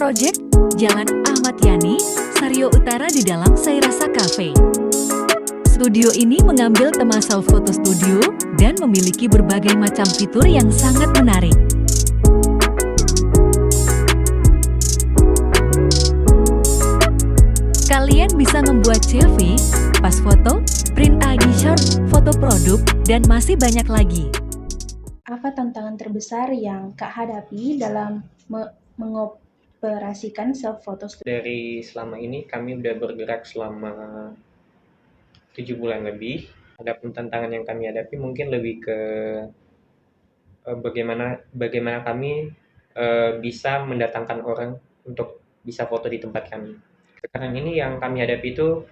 Project, Jalan Ahmad Yani, Sario Utara di dalam Sairasa Cafe. Studio ini mengambil tema self photo studio dan memiliki berbagai macam fitur yang sangat menarik. Kalian bisa membuat CV, pas foto, print ID short, foto produk, dan masih banyak lagi. Apa tantangan terbesar yang Kak hadapi dalam mengoperasikan self photo studio? Dari selama ini kami udah bergerak selama 7 bulan lebih. Adapun tantangan yang kami hadapi mungkin lebih ke bagaimana kami bisa mendatangkan orang untuk bisa foto di tempat kami. Sekarang ini yang kami hadapi itu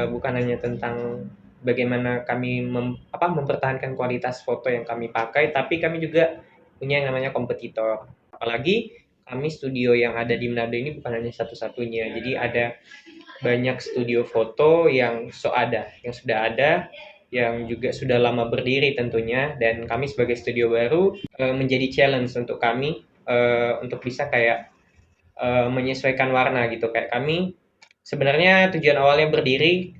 bukan hanya tentang bagaimana kami mempertahankan kualitas foto yang kami pakai, tapi kami juga punya yang namanya kompetitor. Apalagi kami studio yang ada di Manado ini bukan hanya satu-satunya. Jadi ada banyak studio foto yang sudah ada, yang juga sudah lama berdiri tentunya, dan kami sebagai studio baru menjadi challenge untuk kami untuk bisa kayak menyesuaikan warna gitu. Kayak kami sebenarnya tujuan awalnya berdiri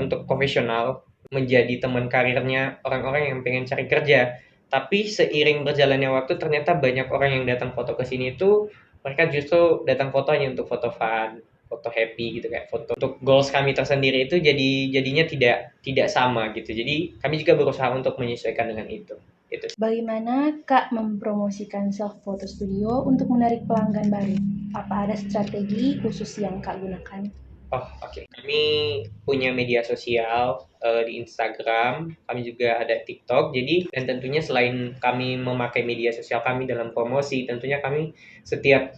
untuk profesional, menjadi teman karirnya orang-orang yang pengen cari kerja. Tapi seiring berjalannya waktu ternyata banyak orang yang datang foto ke sini itu mereka justru datang foto hanya untuk foto fun, foto happy gitu, kayak foto untuk goals kami tersendiri itu jadinya tidak sama gitu. Jadi kami juga berusaha untuk menyesuaikan dengan itu. Gitu. Bagaimana Kak mempromosikan self photo studio untuk menarik pelanggan baru? Apa ada strategi khusus yang Kak gunakan? Oh, oke. Kami punya media sosial di Instagram, kami juga ada TikTok. Jadi, dan tentunya selain kami memakai media sosial kami dalam promosi, tentunya kami setiap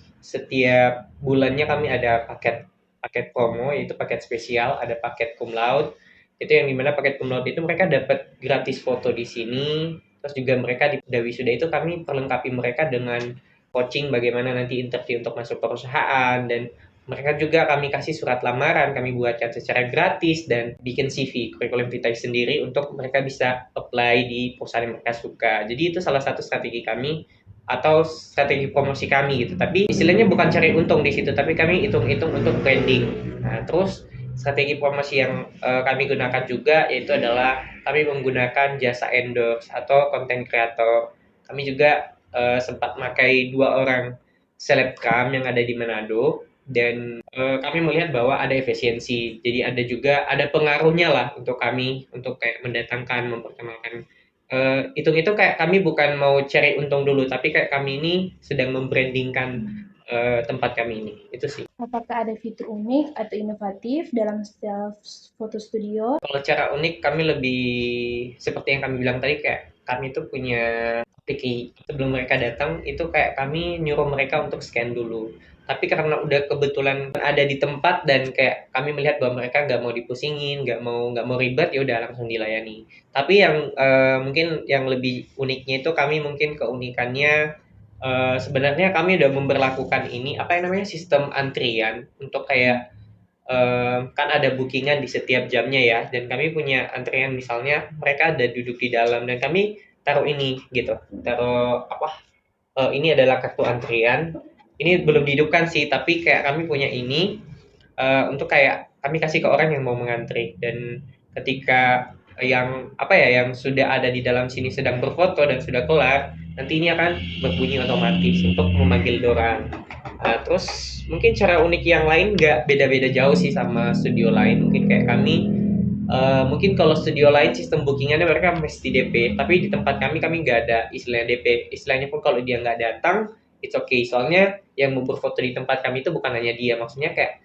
bulannya kami ada paket promo, yaitu paket spesial, ada paket cum laude. Itu yang dimana paket cum laude itu mereka dapat gratis foto di sini. Terus juga mereka di wisuda itu kami perlengkapi mereka dengan coaching bagaimana nanti interview untuk masuk perusahaan, dan mereka juga kami kasih surat lamaran, kami buatkan secara gratis dan bikin CV, curriculum vitae sendiri untuk mereka bisa apply di perusahaan yang mereka suka. Jadi itu salah satu strategi kami atau strategi promosi kami gitu. Tapi istilahnya bukan cari untung di situ, tapi kami hitung-hitung untuk branding. Nah, terus strategi promosi yang kami gunakan juga yaitu adalah kami menggunakan jasa endorse atau content creator. Kami juga sempat pakai 2 orang selebgram yang ada di Manado, dan kami melihat bahwa ada efisiensi, jadi ada pengaruhnya lah untuk kami untuk kayak mendatangkan, memperkenalkan. Hitung-hitung kayak kami bukan mau cari untung dulu, tapi kayak kami ini sedang membrandingkan tempat kami ini. Itu sih. Apakah ada fitur unik atau inovatif dalam self photo studio? Kalau cara unik kami lebih seperti yang kami bilang tadi, kayak kami tuh punya aplikasi sebelum mereka datang itu kayak kami nyuruh mereka untuk scan dulu. Tapi karena udah kebetulan ada di tempat dan kayak kami melihat bahwa mereka nggak mau dipusingin, nggak mau ribet, ya udah langsung dilayani. Tapi yang mungkin yang lebih uniknya itu kami mungkin keunikannya sebenarnya kami udah memberlakukan ini apa yang namanya sistem antrian untuk kayak kan ada bookingan di setiap jamnya ya, dan kami punya antrian, misalnya mereka ada duduk di dalam dan kami taruh ini gitu, ini adalah kartu antrian, ini belum dihidupkan sih tapi kayak kami punya ini untuk kayak kami kasih ke orang yang mau mengantri, dan ketika yang sudah ada di dalam sini sedang berfoto dan sudah kelar, nanti ini akan berbunyi otomatis untuk memanggil dorang. Terus mungkin cara unik yang lain nggak beda-beda jauh sih sama studio lain. Mungkin kayak kami, mungkin kalau studio lain sistem bookingannya mereka mesti DP, tapi di tempat kami nggak ada istilahnya DP. Istilahnya pun kalau dia nggak datang, it's okay. Soalnya yang mau berfoto di tempat kami itu bukan hanya dia. Maksudnya kayak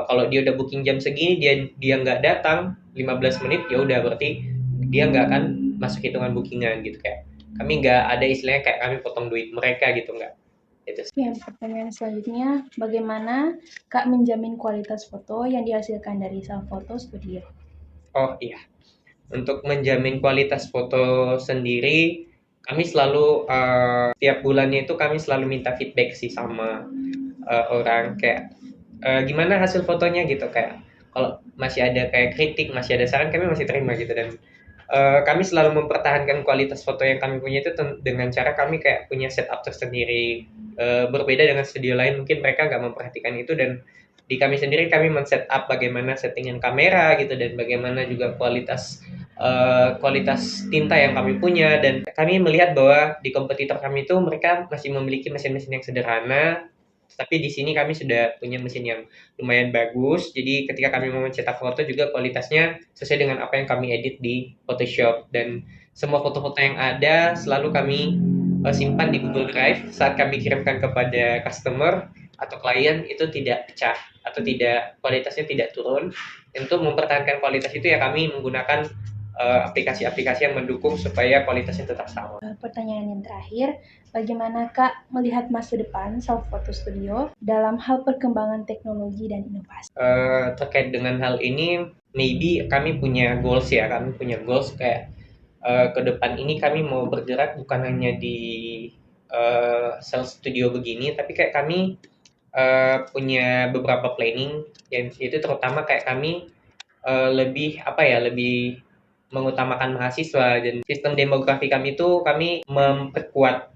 kalau dia udah booking jam segini, dia nggak datang 15 menit, ya udah berarti dia nggak akan masuk hitungan bookingan gitu. Kayak kami nggak ada istilahnya kayak kami potong duit mereka gitu, nggak. Itu sih. Yang pertanyaan selanjutnya, bagaimana Kak menjamin kualitas foto yang dihasilkan dari self photo studio? Oh iya, untuk menjamin kualitas foto sendiri, kami selalu tiap bulannya itu kami selalu minta feedback sih sama orang, kayak gimana hasil fotonya gitu, kayak kalau masih ada kayak kritik, masih ada saran, kami masih terima gitu, dan kami selalu mempertahankan kualitas foto yang kami punya itu dengan cara kami kayak punya setup tersendiri. Berbeda dengan studio lain, mungkin mereka nggak memperhatikan itu, dan di kami sendiri kami men-setup bagaimana settingan kamera gitu, dan bagaimana juga kualitas tinta yang kami punya, dan kami melihat bahwa di kompetitor kami itu mereka masih memiliki mesin-mesin yang sederhana, tapi di sini kami sudah punya mesin yang lumayan bagus. Jadi ketika kami mau mencetak foto juga kualitasnya sesuai dengan apa yang kami edit di Photoshop, dan semua foto-foto yang ada selalu kami simpan di Google Drive. Saat kami kirimkan kepada customer atau klien itu tidak pecah atau tidak, kualitasnya tidak turun. Untuk mempertahankan kualitas itu ya kami menggunakan aplikasi-aplikasi yang mendukung supaya kualitasnya tetap sama. Pertanyaan yang terakhir, bagaimana Kak melihat masa depan self photo studio dalam hal perkembangan teknologi dan inovasi? Terkait dengan hal ini, maybe kami punya goals ya, kami punya goals kayak ke depan ini kami mau bergerak bukan hanya di self studio begini, tapi kayak kami punya beberapa planning yang itu terutama kayak kami lebih apa ya, lebih mengutamakan mahasiswa, dan sistem demografi kami itu kami memperkuat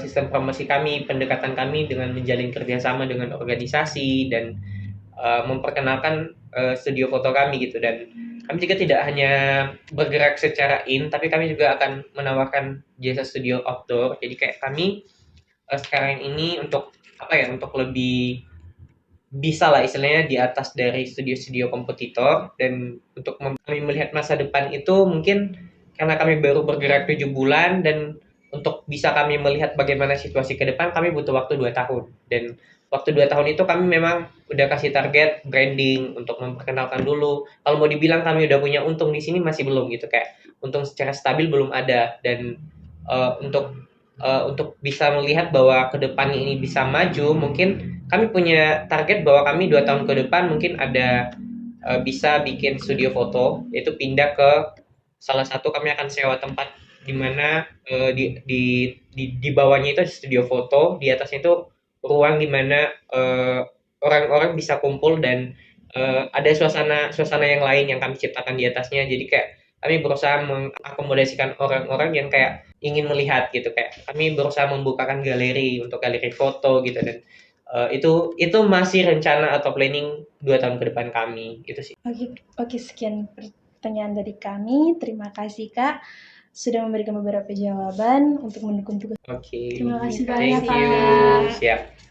sistem promosi kami, pendekatan kami dengan menjalin kerjasama dengan organisasi dan memperkenalkan studio foto kami gitu. Dan kami juga tidak hanya bergerak secara in, tapi kami juga akan menawarkan jasa studio outdoor. Jadi kayak kami sekarang ini untuk apa ya, untuk lebih bisa lah istilahnya di atas dari studio-studio kompetitor, dan untuk kami melihat masa depan itu mungkin karena kami baru bergerak 7 bulan, dan untuk bisa kami melihat bagaimana situasi ke depan kami butuh waktu 2 tahun, dan waktu 2 tahun itu kami memang udah kasih target branding untuk memperkenalkan dulu. Kalau mau dibilang kami udah punya untung di sini masih belum gitu, kayak untung secara stabil belum ada, dan untuk bisa melihat bahwa ke depan ini bisa maju, mungkin kami punya target bahwa kami 2 tahun ke depan mungkin ada bisa bikin studio foto, yaitu pindah ke salah satu, kami akan sewa tempat di mana di bawahnya itu ada studio foto, di atasnya itu ruang di mana orang-orang bisa kumpul, dan ada suasana suasana yang lain yang kami ciptakan di atasnya. Jadi kayak kami berusaha mengakomodasikan orang-orang yang kayak ingin melihat gitu, kayak kami berusaha membukakan galeri untuk galeri foto gitu, dan itu masih rencana atau planning 2 tahun ke depan kami itu sih. Oke, sekian pertanyaan dari kami. Terima kasih Kak sudah memberikan beberapa jawaban untuk mendukung tugas. Oke, Terima kasih thank banyak, you. Kak. Siap.